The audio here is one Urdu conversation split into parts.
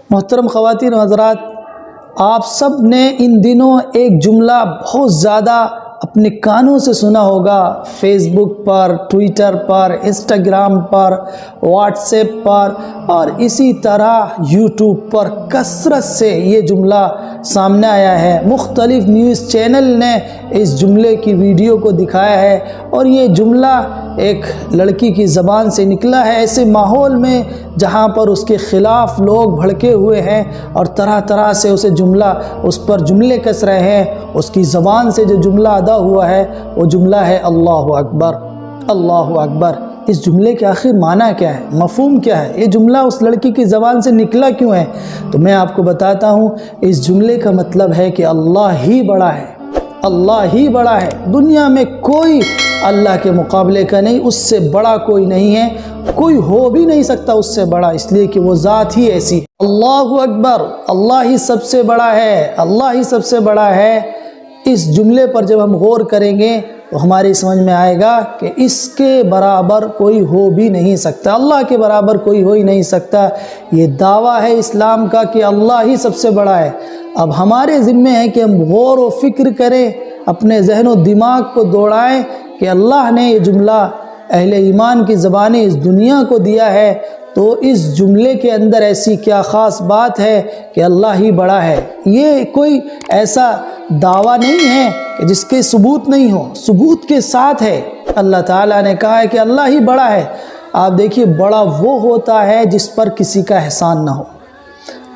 محترم خواتین و حضرات، آپ سب نے ان دنوں ایک جملہ بہت زیادہ اپنے کانوں سے سنا ہوگا، فیس بک پر، ٹویٹر پر، انسٹاگرام پر، واٹس ایپ پر اور اسی طرح یوٹیوب پر کثرت سے یہ جملہ سامنے آیا ہے۔ مختلف نیوز چینل نے اس جملے کی ویڈیو کو دکھایا ہے اور یہ جملہ ایک لڑکی کی زبان سے نکلا ہے، ایسے ماحول میں جہاں پر اس کے خلاف لوگ بھڑکے ہوئے ہیں اور طرح طرح سے اس پر جملے کس رہے ہیں۔ اس کی زبان سے جو جملہ ادا ہوا ہے وہ جملہ ہے اللہ اکبر، اللہ اکبر۔ اس جملے کے آخر معنی کیا ہے، مفہوم کیا ہے، یہ جملہ اس لڑکی کی زبان سے نکلا کیوں ہے؟ تو میں آپ کو بتاتا ہوں۔ اس جملے کا مطلب ہے کہ اللہ ہی بڑا ہے، اللہ ہی بڑا ہے، دنیا میں کوئی اللہ کے مقابلے کا نہیں، اس سے بڑا کوئی نہیں ہے، کوئی ہو بھی نہیں سکتا اس سے بڑا، اس لیے کہ وہ ذات ہی ایسی ہے۔ اللہ اکبر، اللہ ہی سب سے بڑا ہے، اللہ ہی سب سے بڑا ہے۔ اس جملے پر جب ہم غور کریں گے تو ہماری سمجھ میں آئے گا کہ اس کے برابر کوئی ہو بھی نہیں سکتا، اللہ کے برابر کوئی ہو ہی نہیں سکتا۔ یہ دعویٰ ہے اسلام کا کہ اللہ ہی سب سے بڑا ہے۔ اب ہمارے ذمہ ہے کہ ہم غور و فکر کریں، اپنے ذہن و دماغ کو دوڑائیں کہ اللہ نے یہ جملہ اہل ایمان کی زبانیں اس دنیا کو دیا ہے، تو اس جملے کے اندر ایسی کیا خاص بات ہے کہ اللہ ہی بڑا ہے۔ یہ کوئی ایسا دعویٰ نہیں ہے کہ جس کے ثبوت نہیں ہو، ثبوت کے ساتھ ہے۔ اللہ تعالیٰ نے کہا ہے کہ اللہ ہی بڑا ہے۔ آپ دیکھیے، بڑا وہ ہوتا ہے جس پر کسی کا احسان نہ ہو۔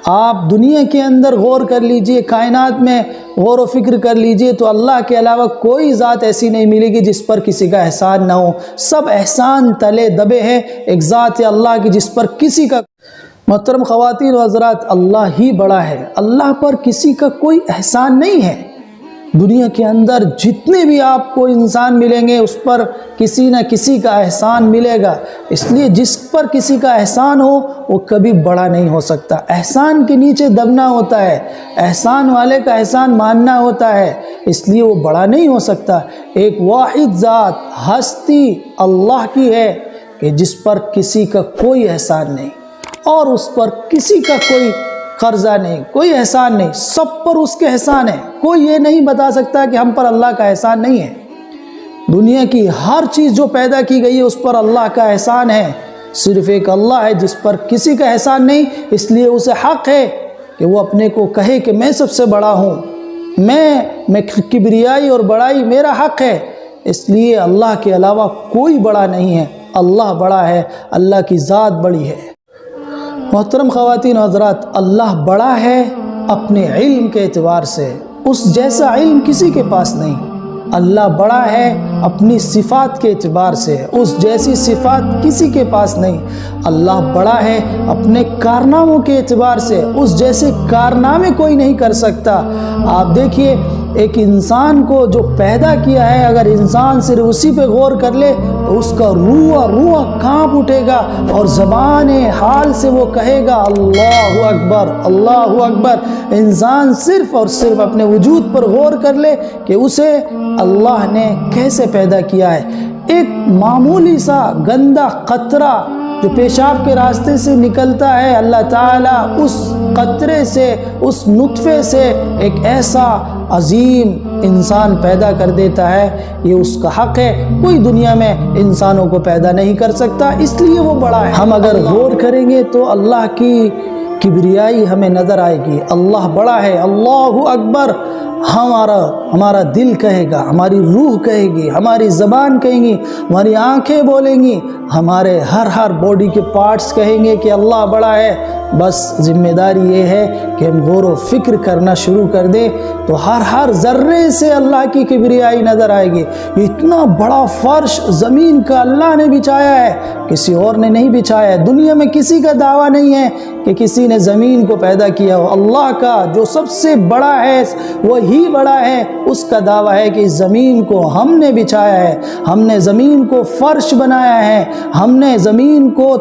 آپ دنیا کے اندر غور کر لیجئے، کائنات میں غور و فکر کر لیجئے تو اللہ کے علاوہ کوئی ذات ایسی نہیں ملے گی جس پر کسی کا احسان نہ ہو۔ سب احسان تلے دبے ہیں ایک ذات اللہ کی جس پر کسی کا۔ محترم خواتین و حضرات، اللہ ہی بڑا ہے، اللہ پر کسی کا کوئی احسان نہیں ہے۔ دنیا کے اندر جتنے بھی آپ کو انسان ملیں گے اس پر کسی نہ کسی کا احسان ملے گا، اس لیے جس پر کسی کا احسان ہو وہ کبھی بڑا نہیں ہو سکتا۔ احسان کے نیچے دبنا ہوتا ہے، احسان والے کا احسان ماننا ہوتا ہے، اس لیے وہ بڑا نہیں ہو سکتا۔ ایک واحد ذات ہستی اللہ کی ہے کہ جس پر کسی کا کوئی احسان نہیں اور اس پر کسی کا کوئی قرضہ نہیں، کوئی احسان نہیں، سب پر اس کے احسان ہے۔ کوئی یہ نہیں بتا سکتا کہ ہم پر اللہ کا احسان نہیں ہے۔ دنیا کی ہر چیز جو پیدا کی گئی ہے اس پر اللہ کا احسان ہے، صرف ایک اللہ ہے جس پر کسی کا احسان نہیں، اس لیے اسے حق ہے کہ وہ اپنے کو کہے کہ میں سب سے بڑا ہوں، میں کبریائی اور بڑائی میرا حق ہے۔ اس لیے اللہ کے علاوہ کوئی بڑا نہیں ہے، اللہ بڑا ہے، اللہ کی ذات بڑی ہے۔ محترم خواتین و حضرات، اللہ بڑا ہے اپنے علم کے اعتبار سے، اس جیسا علم کسی کے پاس نہیں۔ اللہ بڑا ہے اپنی صفات کے اعتبار سے، اس جیسی صفات کسی کے پاس نہیں۔ اللہ بڑا ہے اپنے کارناموں کے اعتبار سے، اس جیسے کارنامے کوئی نہیں کر سکتا۔ آپ دیکھیے، ایک انسان کو جو پیدا کیا ہے، اگر انسان صرف اسی پہ غور کر لے تو اس کا روح کانپ اٹھے گا اور زبان حال سے وہ کہے گا اللہ اکبر، اللہ اکبر۔ انسان صرف اور صرف اپنے وجود پر غور کر لے کہ اسے اللہ نے کیسے پیدا کیا ہے۔ ایک معمولی سا گندا قطرہ جو پیشاب کے راستے سے نکلتا ہے، اللہ تعالیٰ اس قطرے سے، اس نطفے سے ایک ایسا عظیم انسان پیدا کر دیتا ہے، یہ اس کا حق ہے۔ کوئی دنیا میں انسانوں کو پیدا نہیں کر سکتا، اس لیے وہ بڑا ہے۔ ہم اگر غور کریں گے تو اللہ کی کبریائی ہمیں نظر آئے گی۔ اللہ بڑا ہے، اللہ اکبر ہمارا دل کہے گا، ہماری روح کہے گی، ہماری زبان کہیں گی، ہماری آنکھیں بولیں گی، ہمارے ہر باڈی کے پارٹس کہیں گے کہ اللہ بڑا ہے۔ بس ذمہ داری یہ ہے کہ ہم غور و فکر کرنا شروع کر دیں تو ہر ذرے سے اللہ کی کبریائی نظر آئے گی۔ اتنا بڑا فرش زمین کا اللہ نے بچھایا ہے، کسی اور نے نہیں بچھایا ہے۔ دنیا میں کسی کا دعویٰ نہیں ہے کہ کسی نے زمین کو پیدا کیا ہو۔ اللہ کا جو سب سے بڑا ہے وہی بڑا ہے، اس کا دعویٰ ہے کہ اس زمین کو ہم نے بچھایا ہے، ہم نے زمین کو فرش بنایا ہے، ہم نے زمین کو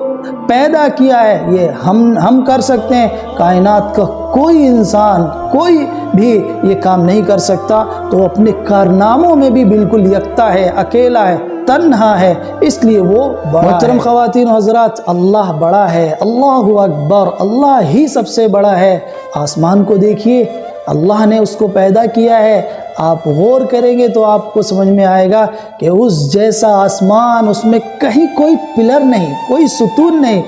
پیدا کیا ہے۔ یہ ہم کر سکتے ہیں، کائنات کا کوئی انسان کوئی بھی یہ کام نہیں کر سکتا، تو اپنے کارناموں میں بھی بالکل یکتا ہے، اکیلا ہے۔ تنہا ہے، اس لیے وہ بڑا ہے۔ محترم خواتین و حضرات، اللہ بڑا ہے، اللہ اکبر، اللہ ہی سب سے بڑا ہے۔ آسمان کو دیکھیے، اللہ نے اس کو پیدا کیا ہے۔ آپ غور کریں گے تو آپ کو سمجھ میں آئے گا کہ اس جیسا آسمان، اس میں کہیں کوئی پلر نہیں، کوئی ستون نہیں،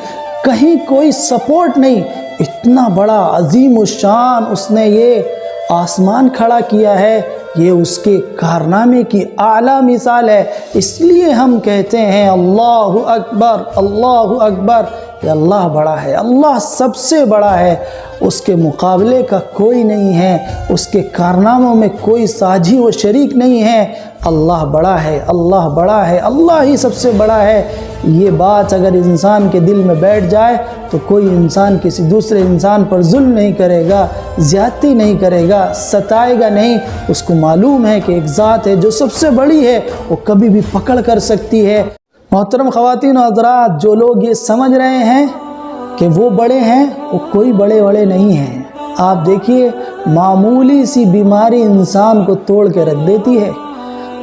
کہیں کوئی سپورٹ نہیں، اتنا بڑا عظیم الشان اس نے یہ آسمان کھڑا کیا ہے۔ یہ اس کے کارنامے کی اعلیٰ مثال ہے۔ اس لیے ہم کہتے ہیں اللہ اکبر، اللہ اکبر، کہ اللہ بڑا ہے، اللہ سب سے بڑا ہے، اس کے مقابلے کا کوئی نہیں ہے، اس کے کارناموں میں کوئی ساجی و شریک نہیں ہے۔ اللہ بڑا ہے، اللہ بڑا ہے، اللہ ہی سب سے بڑا ہے۔ یہ بات اگر انسان کے دل میں بیٹھ جائے تو کوئی انسان کسی دوسرے انسان پر ظلم نہیں کرے گا، زیادتی نہیں کرے گا، ستائے گا نہیں۔ اس کو معلوم ہے کہ ایک ذات ہے جو سب سے بڑی ہے، وہ کبھی بھی پکڑ کر سکتی ہے۔ محترم خواتین و حضرات، جو لوگ یہ سمجھ رہے ہیں کہ وہ بڑے ہیں، وہ کوئی بڑے نہیں ہیں۔ آپ دیکھیے، معمولی سی بیماری انسان کو توڑ کے رکھ دیتی ہے۔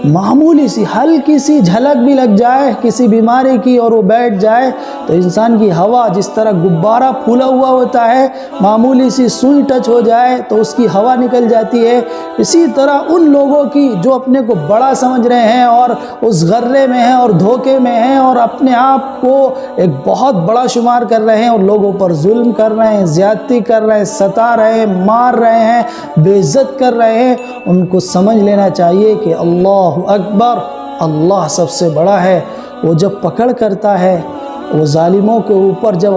معمولی سی ہلکی سی جھلک بھی لگ جائے کسی بیماری کی اور وہ بیٹھ جائے تو انسان کی ہوا جس طرح غبارہ پھولا ہوا ہوتا ہے، معمولی سی سوئی ٹچ ہو جائے تو اس کی ہوا نکل جاتی ہے۔ اسی طرح ان لوگوں کی جو اپنے کو بڑا سمجھ رہے ہیں اور اس غرے میں ہیں اور دھوکے میں ہیں اور اپنے آپ کو ایک بہت بڑا شمار کر رہے ہیں اور لوگوں پر ظلم کر رہے ہیں، زیادتی کر رہے ہیں، ستا رہے ہیں، مار رہے ہیں، بے عزت کر رہے ہیں، ان کو سمجھ لینا چاہیے کہ اللہ اکبر، اللہ سب سے بڑا ہے۔ وہ جب پکڑ کرتا ہے، وہ ظالموں کے اوپر جب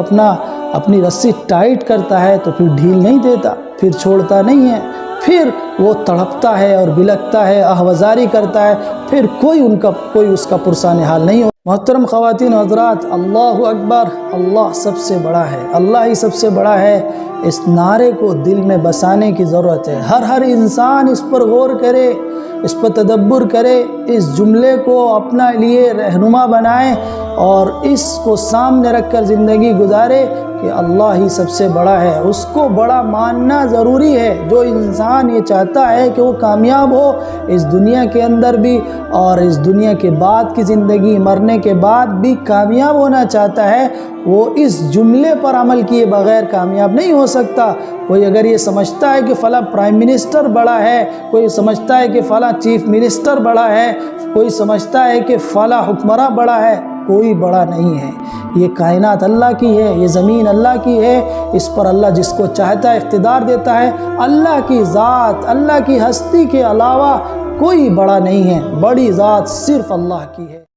اپنی رسی ٹائٹ کرتا ہے تو پھر ڈھیل نہیں دیتا، پھر چھوڑتا نہیں ہے، پھر وہ تڑپتا ہے اور بلکتا ہے، آہوازاری کرتا ہے، پھر کوئی اس کا پرسان حال نہیں ہو۔ محترم خواتین و حضرات، اللہ اکبر، اللہ سب سے بڑا ہے، اللہ ہی سب سے بڑا ہے۔ اس نعرے کو دل میں بسانے کی ضرورت ہے۔ ہر انسان اس پر غور کرے، اس پر تدبر کرے، اس جملے کو اپنا لیے رہنما بنائے اور اس کو سامنے رکھ کر زندگی گزارے کہ اللہ ہی سب سے بڑا ہے۔ اس کو بڑا ماننا ضروری ہے۔ جو انسان یہ چاہتا ہے کہ وہ کامیاب ہو اس دنیا کے اندر بھی اور اس دنیا کے بعد کی زندگی، مرنے کے بعد بھی کامیاب ہونا چاہتا ہے، وہ اس جملے پر عمل کیے بغیر کامیاب نہیں ہو سکتا۔ کوئی اگر یہ سمجھتا ہے کہ فلاں پرائم منسٹر بڑا ہے، کوئی سمجھتا ہے کہ فلاں چیف منسٹر بڑا ہے، کوئی سمجھتا ہے کہ فلاں حکمراں بڑا ہے، کوئی بڑا نہیں ہے۔ یہ کائنات اللہ کی ہے، یہ زمین اللہ کی ہے، اس پر اللہ جس کو چاہتا ہے اقتدار دیتا ہے۔ اللہ کی ذات، اللہ کی ہستی کے علاوہ کوئی بڑا نہیں ہے، بڑی ذات صرف اللہ کی ہے۔